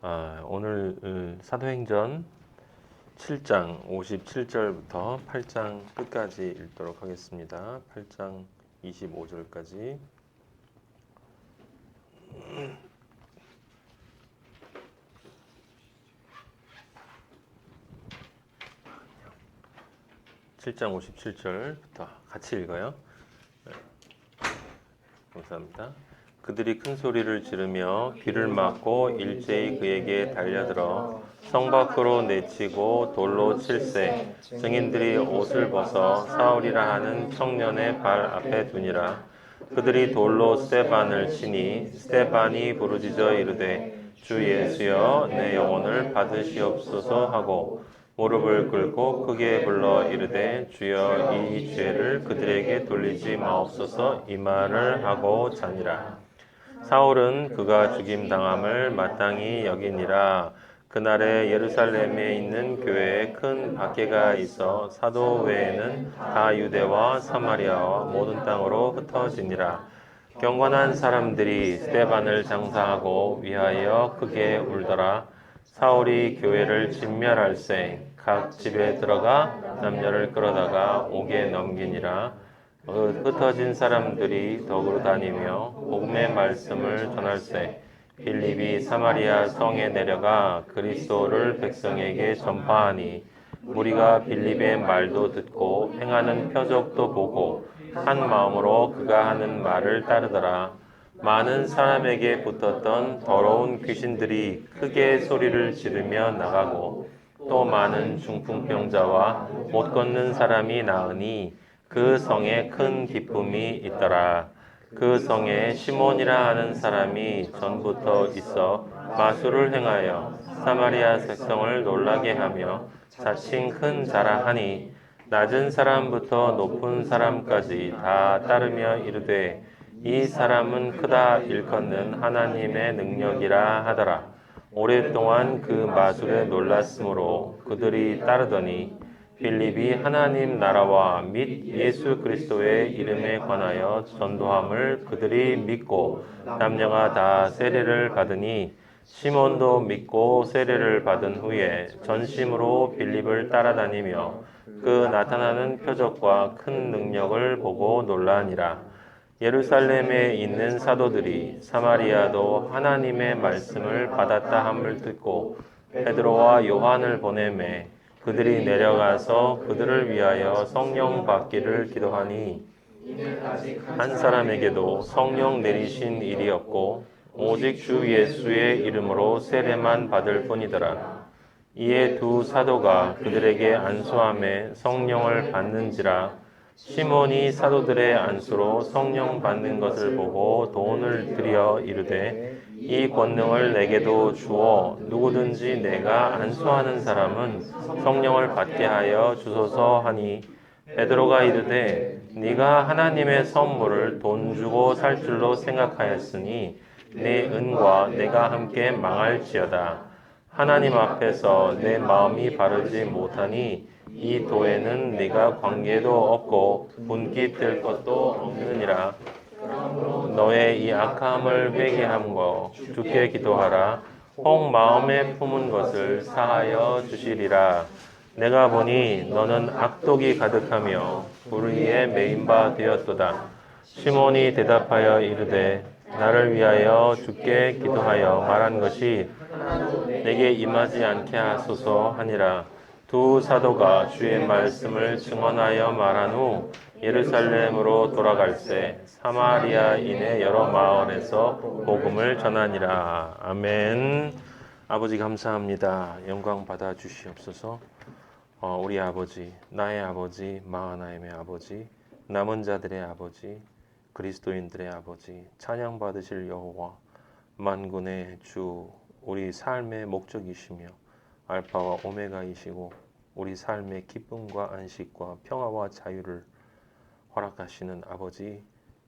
오늘 사도행전 7장 57절부터 8장 끝까지 읽도록 하겠습니다. 8장 25절까지. (7장 57절부터) 같이 읽어요. 네. 감사합니다. 그들이 큰 소리를 지르며 귀를 막고 일제히 그에게 달려들어 성 밖으로 내치고 돌로 칠세. 증인들이 옷을 벗어 사울이라 하는 청년의 발 앞에 두니라. 그들이 돌로 스데반을 치니 스데반이 부르짖어 이르되 주 예수여 내 영혼을 받으시옵소서 하고 무릎을 꿇고 크게 불러 이르되 주여 이 죄를 그들에게 돌리지 마옵소서 이 말을 하고 자니라. 사울은 그가 죽임당함을 마땅히 여기니라. 그날에 예루살렘에 있는 교회에 큰 박해가 있어 사도 외에는 다 유대와 사마리아와 모든 땅으로 흩어지니라. 경건한 사람들이 스데반을 장사하고 위하여 크게 울더라. 사울이 교회를 진멸할세 각 집에 들어가 남녀를 끌어다가 옥에 넘기니라. 흩어진 사람들이 덕으로 다니며 복음의 말씀을 전할세. 빌립이 사마리아 성에 내려가 그리스도를 백성에게 전파하니 무리가 빌립의 말도 듣고 행하는 표적도 보고 한 마음으로 그가 하는 말을 따르더라. 많은 사람에게 붙었던 더러운 귀신들이 크게 소리를 지르며 나가고 또 많은 중풍병자와 못 걷는 사람이 나으니 그 성에 큰 기쁨이 있더라. 그 성에 시몬이라 하는 사람이 전부터 있어 마술을 행하여 사마리아 백성을 놀라게 하며 자칭 큰 자라하니 낮은 사람부터 높은 사람까지 다 따르며 이르되 이 사람은 크다 일컫는 하나님의 능력이라 하더라. 오랫동안 그 마술에 놀랐으므로 그들이 따르더니 빌립이 하나님 나라와 및 예수 그리스도의 이름에 관하여 전도함을 그들이 믿고 남녀가 다 세례를 받으니 시몬도 믿고 세례를 받은 후에 전심으로 빌립을 따라다니며 그 나타나는 표적과 큰 능력을 보고 놀라니라. 예루살렘에 있는 사도들이 사마리아도 하나님의 말씀을 받았다 함을 듣고 베드로와 요한을 보내매 그들이 내려가서 그들을 위하여 성령 받기를 기도하니 한 사람에게도 성령 내리신 일이 없고 오직 주 예수의 이름으로 세례만 받을 뿐이더라. 이에 두 사도가 그들에게 안수함에 성령을 받는지라. 시몬이 사도들의 안수로 성령 받는 것을 보고 돈을 들여 이르되 이 권능을 내게도 주어 누구든지 내가 안수하는 사람은 성령을 받게 하여 주소서 하니 베드로가 이르되 네가 하나님의 선물을 돈 주고 살 줄로 생각하였으니 내 은과 내가 함께 망할지어다. 하나님 앞에서 내 마음이 바르지 못하니 이 도에는 네가 관계도 없고 분기 뜰 것도 없느니라. 너의 이 악함을 회개함과 주께 기도하라. 혹 마음에 품은 것을 사하여 주시리라. 내가 보니 너는 악독이 가득하며 불의에 매인 바 되었도다. 시몬이 대답하여 이르되 나를 위하여 주께 기도하여 말한 것이 내게 임하지 않게 하소서 하니라. 두 사도가 주의 말씀을 증언하여 말한 후 예루살렘으로 돌아갈새 사마리아인의 여러 마을에서 복음을 전하니라. 아멘. 아버지 감사합니다. 영광 받아 주시옵소서. 우리 아버지, 나의 아버지, 마하나임의 아버지, 남은 자들의 아버지, 그리스도인들의 아버지, 찬양 받으실 여호와, 만군의 주, 우리 삶의 목적이시며 알파와 오메가이시고 우리 삶의 기쁨과 안식과 평화와 자유를 허락하시는 아버지,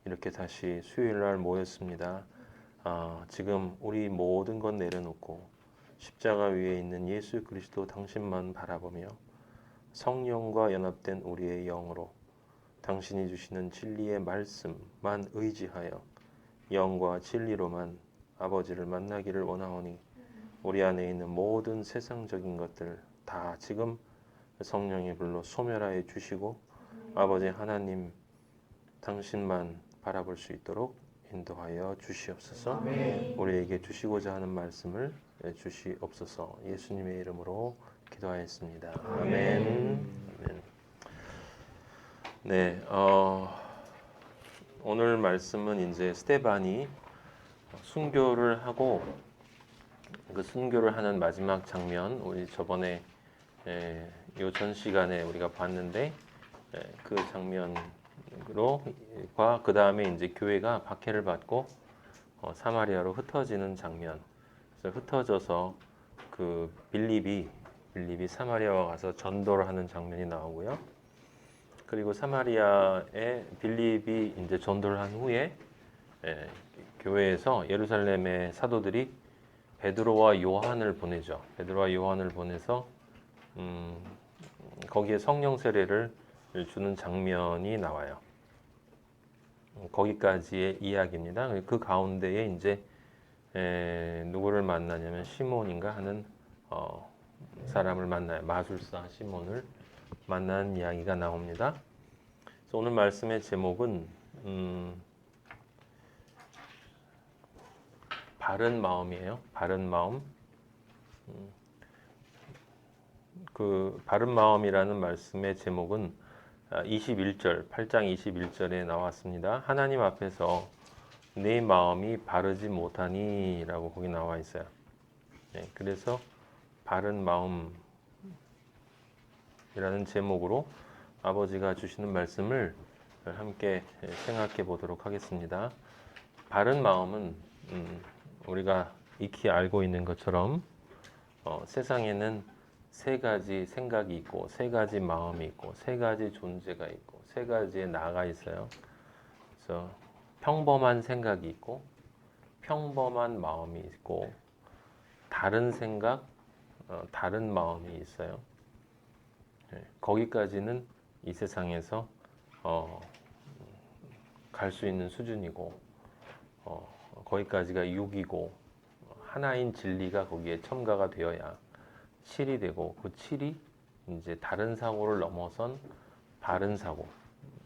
이렇게 다시 수요일날 모였습니다. 지금 우리 모든 것 내려놓고 십자가 위에 있는 예수 그리스도 당신만 바라보며 성령과 연합된 우리의 영으로 당신이 주시는 진리의 말씀만 의지하여 영과 진리로만 아버지를 만나기를 원하오니 우리 안에 있는 모든 세상적인 것들 다 지금 성령의 불로 소멸하여 주시고 아버지 하나님 당신만 바라볼 수 있도록 인도하여 주시옵소서. 우리에게 주시고자 하는 말씀을 주시옵소서. 예수님의 이름으로 기도하였습니다. 아멘. 아멘. 네, 오늘 말씀은 이제 스데반이 순교를 하고 그 순교를 하는 마지막 장면, 우리 저번에 요 전 시간에 우리가 봤는데 그 장면으로과 그 다음에 이제 교회가 박해를 받고 사마리아로 흩어지는 장면. 그래서 흩어져서 그 빌립이 사마리아와 가서 전도를 하는 장면이 나오고요. 그리고 사마리아에 빌립이 이제 전도를 한 후에 교회에서 예루살렘의 사도들이 베드로와 요한을 보내죠. 베드로와 요한을 보내서 거기에 성령 세례를 주는 장면이 나와요. 거기까지의 이야기입니다. 그 가운데에 이제 누구를 만나냐면 시몬인가 하는 사람을 만나요. 마술사 시몬을 만난 이야기가 나옵니다. 그래서 오늘 말씀의 제목은 바른 마음이에요. 바른 마음. 그 바른 마음이라는 말씀의 제목은 21절, 8장 21절에 나왔습니다. 하나님 앞에서 내 마음이 바르지 못하니 라고 거기 나와 있어요. 그래서 바른 마음이라는 제목으로 아버지가 주시는 말씀을 함께 생각해 보도록 하겠습니다. 바른 마음은 우리가 익히 알고 있는 것처럼 세상에는 세 가지 생각이 있고 세 가지 마음이 있고 세 가지 존재가 있고 세 가지의 나가 있어요. 그래서 평범한 생각이 있고 평범한 마음이 있고 다른 생각, 다른 마음이 있어요. 거기까지는 이 세상에서 갈 수 있는 수준이고 거기까지가 육이고 하나인 진리가 거기에 첨가가 되어야 7이 되고 그 7이 이제 다른 사고를 넘어선 바른 사고.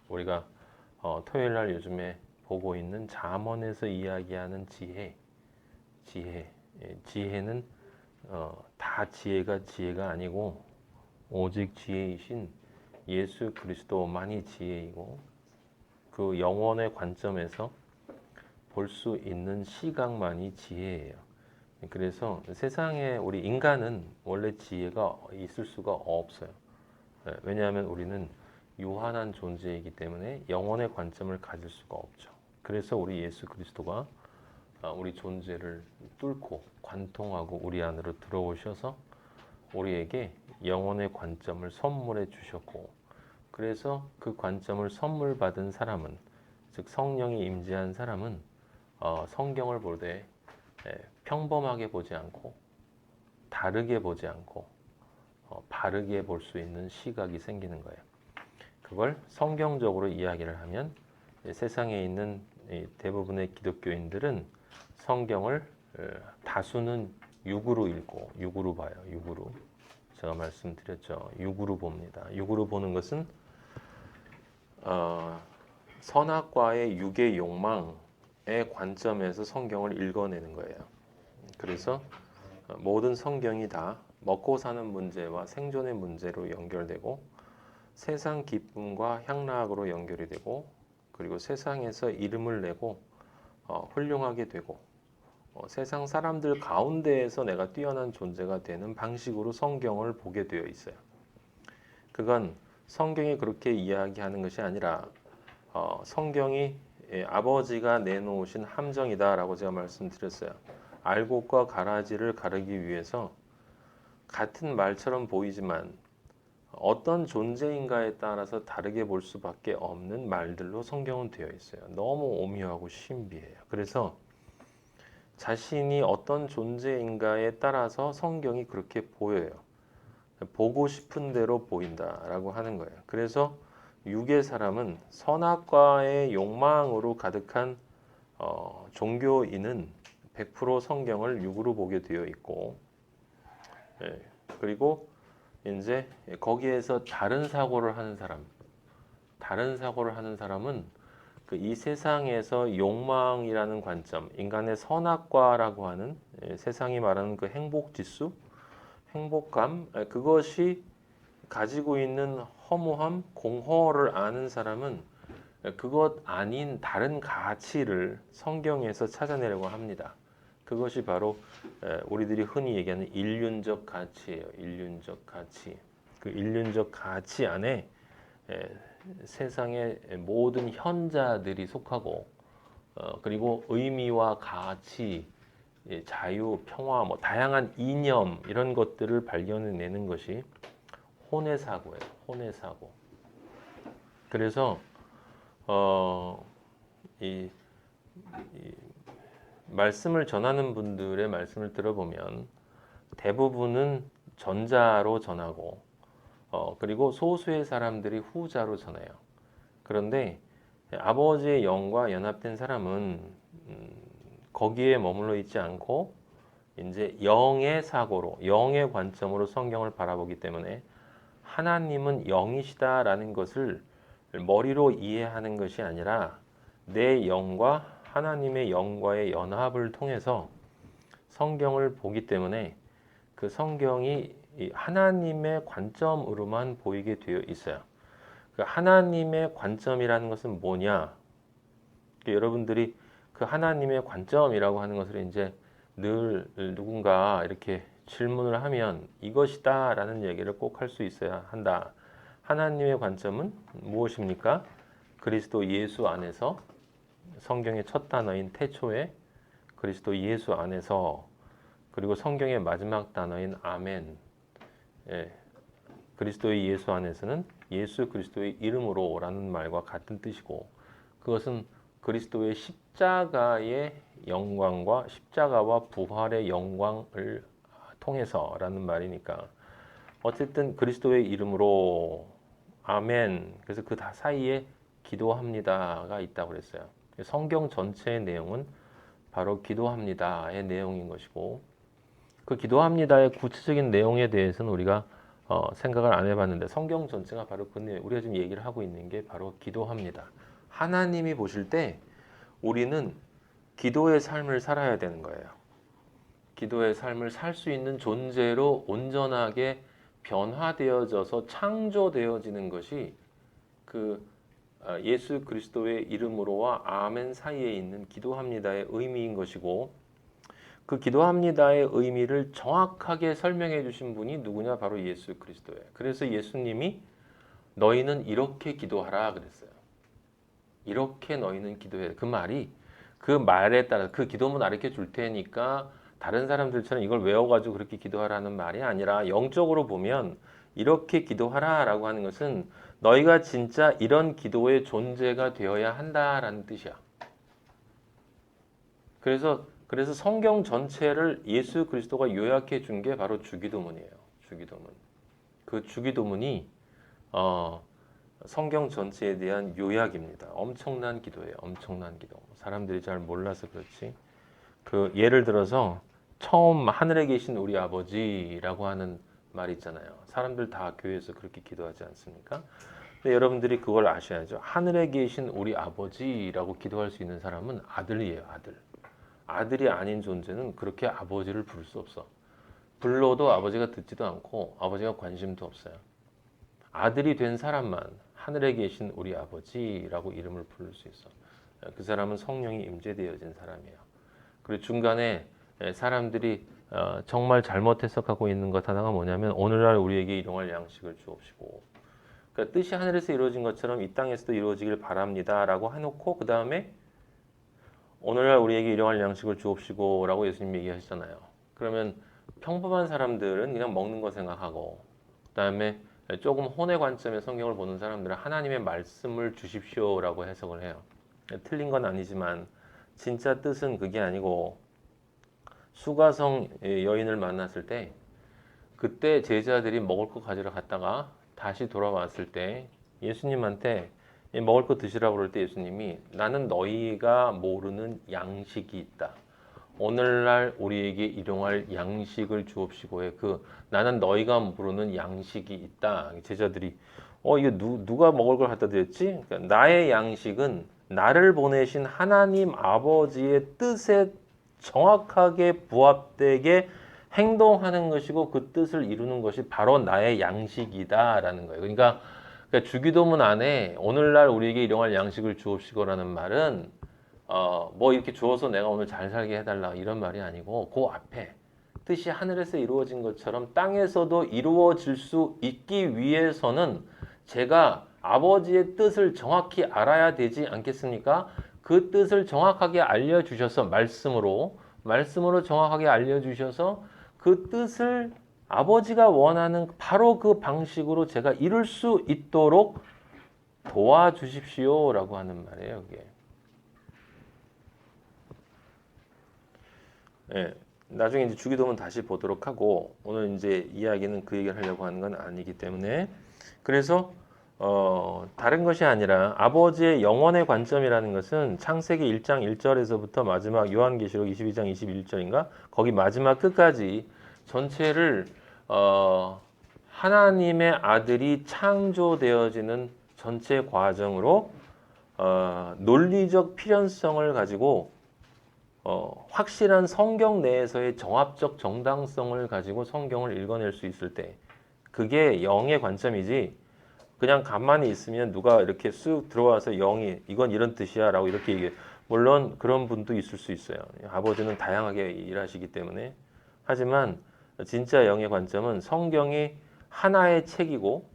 우리가 토요일 날 요즘에 보고 있는 잠언에서 이야기하는 지혜는 다 지혜가 아니고 오직 지혜이신 예수 그리스도만이 지혜이고 그 영원의 관점에서 볼 수 있는 시각만이 지혜예요. 그래서 세상에 우리 인간은 원래 지혜가 있을 수가 없어요. 왜냐하면 우리는 유한한 존재이기 때문에 영혼의 관점을 가질 수가 없죠. 그래서 우리 예수 그리스도가 우리 존재를 뚫고 관통하고 우리 안으로 들어오셔서 우리에게 영혼의 관점을 선물해 주셨고, 그래서 그 관점을 선물 받은 사람은, 즉 성령이 임재한 사람은 성경을 볼 때 평범하게 보지 않고 다르게 보지 않고 바르게 볼 수 있는 시각이 생기는 거예요. 그걸 성경적으로 이야기를 하면 세상에 있는 대부분의 기독교인들은 성경을 다수는 육으로 읽고 육으로 봐요. 육으로. 제가 말씀드렸죠. 육으로 봅니다. 육으로 보는 것은 선악과의 육의 욕망의 관점에서 성경을 읽어내는 거예요. 그래서 모든 성경이 다 먹고 사는 문제와 생존의 문제로 연결되고 세상 기쁨과 향락으로 연결이 되고 그리고 세상에서 이름을 내고 훌륭하게 되고 세상 사람들 가운데에서 내가 뛰어난 존재가 되는 방식으로 성경을 보게 되어 있어요. 그건 성경이 그렇게 이야기하는 것이 아니라 성경이 아버지가 내놓으신 함정이다라고 제가 말씀드렸어요. 알곡과 가라지를 가르기 위해서 같은 말처럼 보이지만 어떤 존재인가에 따라서 다르게 볼 수밖에 없는 말들로 성경은 되어 있어요. 너무 오묘하고 신비해요. 그래서 자신이 어떤 존재인가에 따라서 성경이 그렇게 보여요. 보고 싶은 대로 보인다라고 하는 거예요. 그래서 육의 사람은 선악과의 욕망으로 가득한 종교인은 100% 성경을 육으로 보게 되어 있고, 그리고 이제 거기에서 다른 사고를 하는 사람은 그 이 세상에서 욕망이라는 관점, 인간의 선악과라고 하는 세상이 말하는 그 행복 지수, 행복감, 그것이 가지고 있는 허무함, 공허를 아는 사람은 그것 아닌 다른 가치를 성경에서 찾아내려고 합니다. 그것이 바로 우리들이 흔히 얘기하는 인륜적 가치예요. 인륜적 가치. 그 인륜적 가치 안에 세상의 모든 현자들이 속하고, 그리고 의미와 가치, 자유, 평화, 뭐 다양한 이념 이런 것들을 발견해내는 것이 혼의 사고예요. 혼의 사고. 그래서 이 말씀을 전하는 분들의 말씀을 들어보면 대부분은 전자로 전하고, 그리고 소수의 사람들이 후자로 전해요. 그런데 아버지의 영과 연합된 사람은 거기에 머물러 있지 않고 이제 영의 사고로, 영의 관점으로 성경을 바라보기 때문에 하나님은 영이시다라는 것을 머리로 이해하는 것이 아니라 내 영과 하나님의 영과의 연합을 통해서 성경을 보기 때문에 그 성경이 하나님의 관점으로만 보이게 되어 있어요. 그 하나님의 관점이라는 것은 뭐냐? 여러분들이 그 하나님의 관점이라고 하는 것을 이제 늘 누군가 이렇게 질문을 하면 이것이다 라는 얘기를 꼭 할 수 있어야 한다. 하나님의 관점은 무엇입니까? 그리스도 예수 안에서, 성경의 첫 단어인 태초에 그리스도 예수 안에서, 그리고 성경의 마지막 단어인 아멘, 그리스도의 예수 안에서는 예수 그리스도의 이름으로 라는 말과 같은 뜻이고, 그것은 그리스도의 십자가의 영광과 십자가와 부활의 영광을 통해서 라는 말이니까, 어쨌든 그리스도의 이름으로 아멘, 그래서 그 사이에 기도합니다가 있다고 그랬어요. 성경 전체의 내용은 바로 기도합니다의 내용인 것이고, 그 기도합니다의 구체적인 내용에 대해서는 우리가 생각을 안 해봤는데, 성경 전체가 바로 그 내용, 우리가 지금 얘기를 하고 있는 게 바로 기도합니다. 하나님이 보실 때 우리는 기도의 삶을 살아야 되는 거예요. 기도의 삶을 살 수 있는 존재로 온전하게 변화되어져서 창조되어지는 것이 그 예수 그리스도의 이름으로와 아멘 사이에 있는 기도합니다의 의미인 것이고, 그 기도합니다의 의미를 정확하게 설명해 주신 분이 누구냐? 바로 예수 그리스도예요. 그래서 예수님이 너희는 이렇게 기도하라 그랬어요. 이렇게 너희는 기도해. 그 말이, 그 말에 따라 그 기도문 가르쳐 줄 테니까 다른 사람들처럼 이걸 외워가지고 그렇게 기도하라는 말이 아니라, 영적으로 보면 이렇게 기도하라라고 하는 것은 너희가 진짜 이런 기도의 존재가 되어야 한다라는 뜻이야. 그래서 성경 전체를 예수 그리스도가 요약해 준 게 바로 주기도문이에요. 주기도문. 그 주기도문이 성경 전체에 대한 요약입니다. 엄청난 기도예요. 엄청난 기도. 사람들이 잘 몰라서 그렇지. 그 예를 들어서 처음 하늘에 계신 우리 아버지라고 하는 말 있잖아요. 사람들 다 교회에서 그렇게 기도하지 않습니까? 근데 여러분들이 그걸 아셔야죠. 하늘에 계신 우리 아버지라고 기도할 수 있는 사람은 아들이에요. 아들. 아들이 아닌 존재는 그렇게 아버지를 부를 수 없어. 불러도 아버지가 듣지도 않고 아버지가 관심도 없어요. 아들이 된 사람만 하늘에 계신 우리 아버지라고 이름을 부를 수 있어. 그 사람은 성령이 임재되어진 사람이에요. 그리고 중간에 사람들이 정말 잘못 해석하고 있는 것 하나가 뭐냐면, 오늘날 우리에게 일용할 양식을 주옵시고, 그러니까 뜻이 하늘에서 이루어진 것처럼 이 땅에서도 이루어지길 바랍니다 라고 해놓고 그 다음에 오늘날 우리에게 일용할 양식을 주옵시고 라고 예수님 얘기하시잖아요. 그러면 평범한 사람들은 그냥 먹는 거 생각하고, 그 다음에 조금 혼의 관점의 성경을 보는 사람들은 하나님의 말씀을 주십시오 라고 해석을 해요. 틀린 건 아니지만 진짜 뜻은 그게 아니고, 수가성 여인을 만났을 때 그때 제자들이 먹을 거 가지러 갔다가 다시 돌아왔을 때 예수님한테 먹을 거 드시라고 그럴 때 예수님이 나는 너희가 모르는 양식이 있다. 오늘날 우리에게 일용할 양식을 주옵시고 해. 나는 너희가 모르는 양식이 있다. 제자들이 이게 누가 먹을 걸 갖다 드렸지? 그러니까 나의 양식은 나를 보내신 하나님 아버지의 뜻에 정확하게 부합되게 행동하는 것이고 그 뜻을 이루는 것이 바로 나의 양식이다라는 거예요. 그러니까 주기도문 안에 오늘날 우리에게 일용할 양식을 주옵시고라는 말은 뭐 이렇게 주어서 내가 오늘 잘 살게 해달라 이런 말이 아니고 그 앞에 뜻이 하늘에서 이루어진 것처럼 땅에서도 이루어질 수 있기 위해서는 제가 아버지의 뜻을 정확히 알아야 되지 않겠습니까? 그 뜻을 정확하게 알려주셔서 말씀으로 정확하게 알려주셔서 그 뜻을 아버지가 원하는 바로 그 방식으로 제가 이룰 수 있도록 도와주십시오라고 하는 말이에요. 이게. 예, 나중에 이제 주기도문 다시 보도록 하고 오늘 이제 이야기는 그 얘기를 하려고 하는 건 아니기 때문에 그래서 다른 것이 아니라 아버지의 영원의 관점이라는 것은 창세기 1장 1절에서부터 마지막 요한계시록 22장 21절인가 거기 마지막 끝까지 전체를 하나님의 아들이 창조되어지는 전체 과정으로 논리적 필연성을 가지고 확실한 성경 내에서의 정합적 정당성을 가지고 성경을 읽어낼 수 있을 때 그게 영의 관점이지 그냥 가만히 있으면 누가 이렇게 쑥 들어와서 영이 이건 이런 뜻이야 라고 이렇게 얘기해. 물론 그런 분도 있을 수 있어요. 아버지는 다양하게 일하시기 때문에. 하지만 진짜 영의 관점은 성경이 하나의 책이고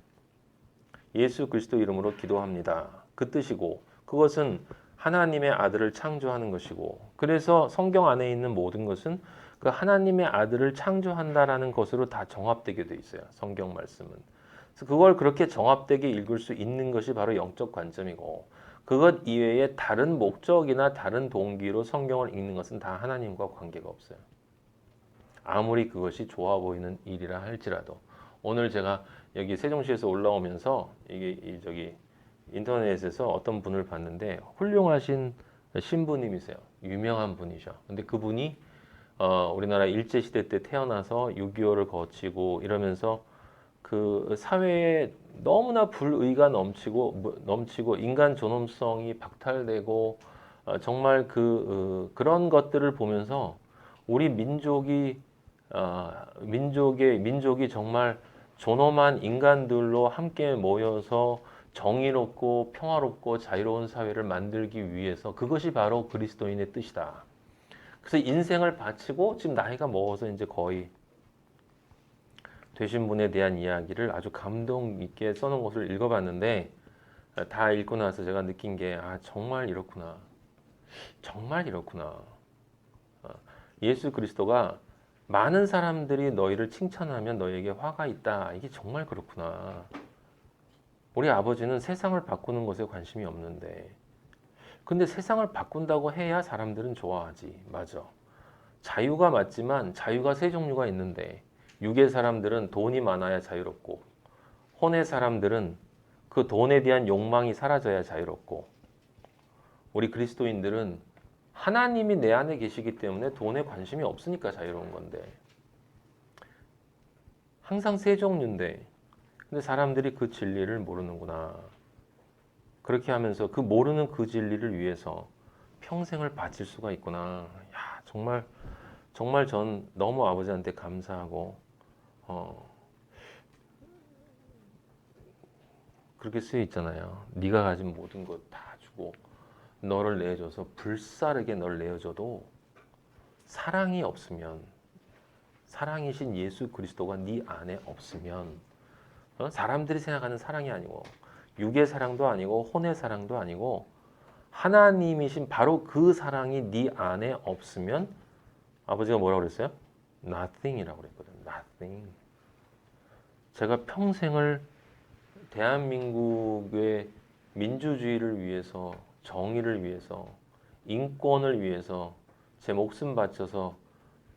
예수 그리스도 이름으로 기도합니다. 그 뜻이고 그것은 하나님의 아들을 창조하는 것이고 그래서 성경 안에 있는 모든 것은 그 하나님의 아들을 창조한다라는 것으로 다 정합되게 돼 있어요. 성경 말씀은. 그래서 그걸 그렇게 정합되게 읽을 수 있는 것이 바로 영적 관점이고 그것 이외에 다른 목적이나 다른 동기로 성경을 읽는 것은 다 하나님과 관계가 없어요. 아무리 그것이 좋아 보이는 일이라 할지라도 오늘 제가 여기 세종시에서 올라오면서 이게 저기 인터넷에서 어떤 분을 봤는데 훌륭하신 신부님이세요. 유명한 분이셔. 근데 그분이 우리나라 일제시대 때 태어나서 6.25를 거치고 이러면서 그 사회에 너무나 불의가 넘치고 인간 존엄성이 박탈되고 정말 그런 것들을 보면서 우리 민족이 정말 존엄한 인간들로 함께 모여서 정의롭고 평화롭고 자유로운 사회를 만들기 위해서 그것이 바로 그리스도인의 뜻이다. 그래서 인생을 바치고 지금 나이가 먹어서 이제 거의 되신 분에 대한 이야기를 아주 감동 있게 써놓은 것을 읽어봤는데 다 읽고 나서 제가 느낀 게 정말 이렇구나. 정말 이렇구나. 예수 그리스도가 많은 사람들이 너희를 칭찬하면 너희에게 화가 있다. 이게 정말 그렇구나. 우리 아버지는 세상을 바꾸는 것에 관심이 없는데 근데 세상을 바꾼다고 해야 사람들은 좋아하지. 맞아. 자유가 맞지만 자유가 세 종류가 있는데 육의 사람들은 돈이 많아야 자유롭고 혼의 사람들은 그 돈에 대한 욕망이 사라져야 자유롭고 우리 그리스도인들은 하나님이 내 안에 계시기 때문에 돈에 관심이 없으니까 자유로운 건데 항상 세 종류인데 근데 사람들이 그 진리를 모르는구나. 그렇게 하면서 그 모르는 그 진리를 위해서 평생을 바칠 수가 있구나. 야, 정말 전 너무 아버지한테 감사하고 그렇게 쓰여 있잖아요. 네가 가진 모든 것 다 주고 너를 내어줘서 불사르게 널 내어줘도 사랑이 없으면 사랑이신 예수 그리스도가 네 안에 없으면 사람들이 생각하는 사랑이 아니고 육의 사랑도 아니고 혼의 사랑도 아니고 하나님이신 바로 그 사랑이 네 안에 없으면 아버지가 뭐라고 그랬어요? Nothing이라고 그랬거든요. Nothing. 제가 평생을 대한민국의 민주주의를 위해서 정의를 위해서 인권을 위해서 제 목숨 바쳐서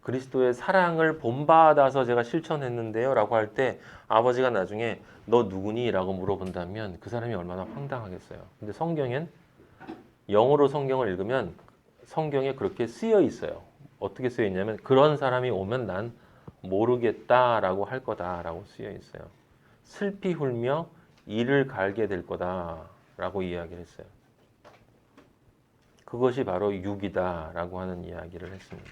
그리스도의 사랑을 본받아서 제가 실천했는데요 라고 할 때 아버지가 나중에 너 누구니? 라고 물어본다면 그 사람이 얼마나 황당하겠어요. 근데 성경엔 영어로 성경을 읽으면 성경에 그렇게 쓰여 있어요. 어떻게 쓰여 있냐면 그런 사람이 오면 난 모르겠다라고 할 거다라고 쓰여 있어요. 슬피 울며 이를 갈게 될 거다라고 이야기를 했어요. 그것이 바로 육이다라고 하는 이야기를 했습니다.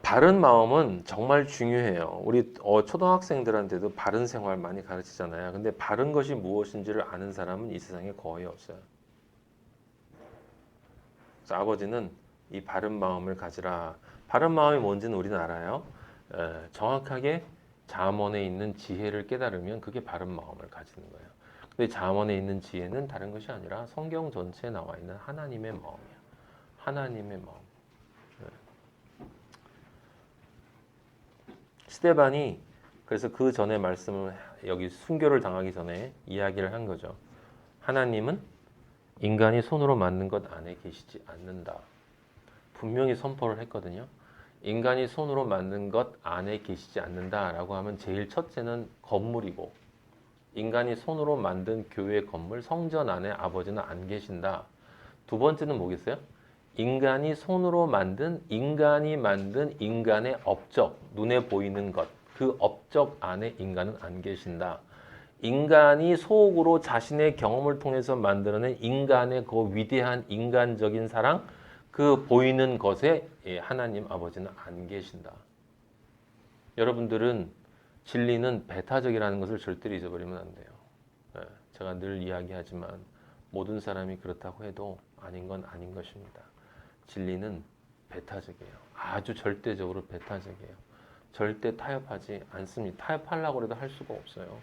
바른 마음은 정말 중요해요. 우리 초등학생들한테도 바른 생활 많이 가르치잖아요. 근데 바른 것이 무엇인지를 아는 사람은 이 세상에 거의 없어요. 그래서 아버지는 이 바른 마음을 가지라. 바른 마음이 뭔지는 우리는 알아요. 정확하게 잠언에 있는 지혜를 깨달으면 그게 바른 마음을 가지는 거예요. 근데 잠언에 있는 지혜는 다른 것이 아니라 성경 전체에 나와 있는 하나님의 마음이야. 하나님의 마음. 스데반이 그래서 그 전에 말씀을 여기 순교를 당하기 전에 이야기를 한 거죠. 하나님은 인간이 손으로 만든 것 안에 계시지 않는다. 분명히 선포를 했거든요. 인간이 손으로 만든 것 안에 계시지 않는다라고 하면 제일 첫째는 건물이고 인간이 손으로 만든 교회 건물 성전 안에 아버지는 안 계신다. 두 번째는 뭐겠어요? 인간이 손으로 만든 인간의 업적, 눈에 보이는 것, 그 업적 안에 인간은 안 계신다. 인간이 속으로 자신의 경험을 통해서 만들어낸 인간의 그 위대한 인간적인 사랑, 그 보이는 것에 하나님 아버지는 안 계신다. 여러분들은 진리는 배타적이라는 것을 절대로 잊어버리면 안 돼요. 제가 늘 이야기하지만 모든 사람이 그렇다고 해도 아닌 건 아닌 것입니다. 진리는 배타적이에요. 아주 절대적으로 배타적이에요. 절대 타협하지 않습니다. 타협하려고 해도 할 수가 없어요.